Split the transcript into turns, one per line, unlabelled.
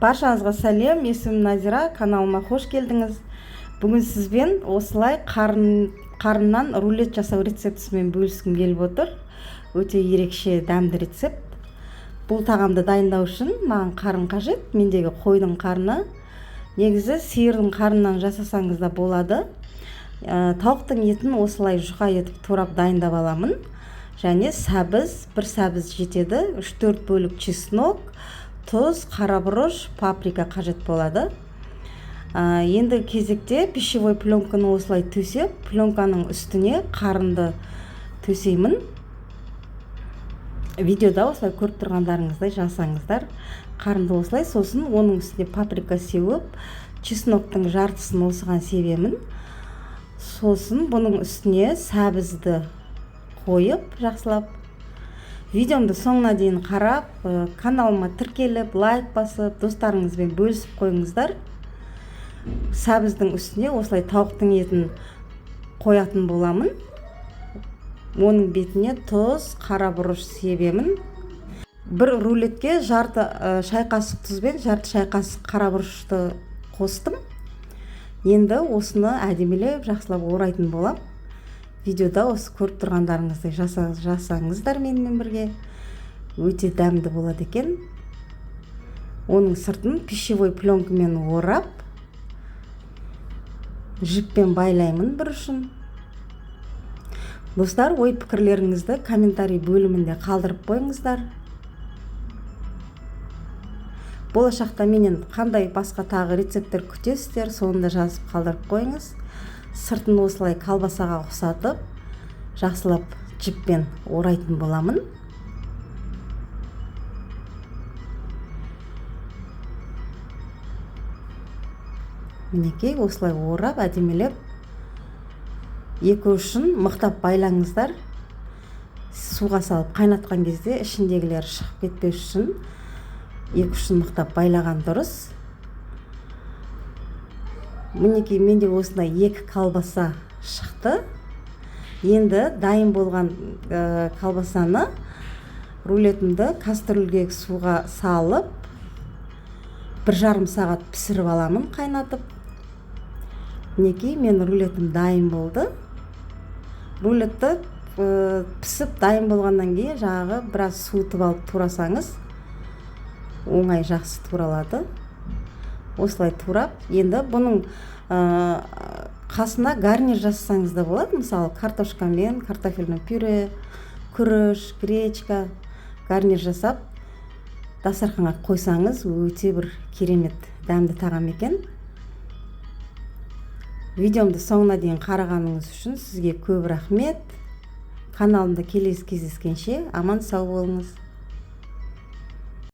Баршаңызға сәлем, есімім Назира, каналыма қош келдіңіз. Бүгін сізбен осылай қарыннан рулет жасау рецептісімен бөліскім келіп отыр. Өте ерекше дәмді рецепт. Бұл тағамды дайындау үшін маған қарын қажет. Мендегі қойдың қарны. Негізі сиырдың қарынынан жасасаңыз да болады. Тауықтың етін осылай жұқа етіп турап дайындап аламын. Және сәбіз, бір сәбіз жетеді, 3-4 бөлік чеснок, тұз, қарабұрыш, паприка қажет болады. Енді кезекте пищевой пленканы осылай төсеп, пленканың үстіне қарынды төсеймін. Видеода осылай көріп тұрғандарыңыздай жасаңыздар. Қарынды осылай, сосын оның үстіне паприка сеуіп, чесноктың жартысын осыған себемін. Сосын бұның үстіне сәбізді қойып, жақсылап. Видеомды соңына дейін қарап, каналыма тіркеліп, лайк басып, достарыңызбен бөлісіп қойыңыздар. Сәбіздің үстіне осылай тауықтың етін қоятын боламын. Оның бетіне тұз, қарабұрыш себемін. Бір рулетке жарты шай қасық тұзбен жарты шай қасық қарабұрышты қостым. Енді осыны әдемілеп жақсылап орайтын болам. Видеода осы көріп тұрғандарыңыздай жасаңыздар менімен бірге. Өте дәмді болады екен. Оның сыртын пищевой пленкамен орап, жіппен байлаймын бір ұшын. Достар, ой пікірлеріңізді комментарий бөлімінде қалдырып қойыңыздар. Болашақта менен қандай басқа тағы рецепттер күтесіздер, соны да жазып қалдырып қойыңыз. Сыртын осылай колбасаға ұқсатып, жақсылап жіппен орайтын боламын. Мінекей, осылай орап, әдемелеп, екі ұшын мықтап байлаңыздар. Суға салып қайнатқан кезде ішіндегілер шығып кетпес үшін екі ұшын мықтап байлаған дұрыс. Мінекей, менде осындай екі колбаса шықты. Енді дайын болған колбасаны рулетімді кастрюльге суға салып, 1,5 сағат пісіріп аламын қайнатып. Мінекей, мен рулетім дайын болды. Рулетті пісіп дайын болғаннан кейін жағы біраз суытып алып турасаңыз, оңай жақсы туралады. Осылай турап, енді бұның қасына гарнир жасасаңыз да болады. Мысалы, картошкамен, картофельный пюре, күріш, гречка гарнир жасап, дастарханға қойсаңыз, өте бір керемет дәмді тағам екен. Видеомды соңына дейін қарағаныңыз үшін сізге көп рахмет. Каналымда келесі кездескенше аман сау болыңыз.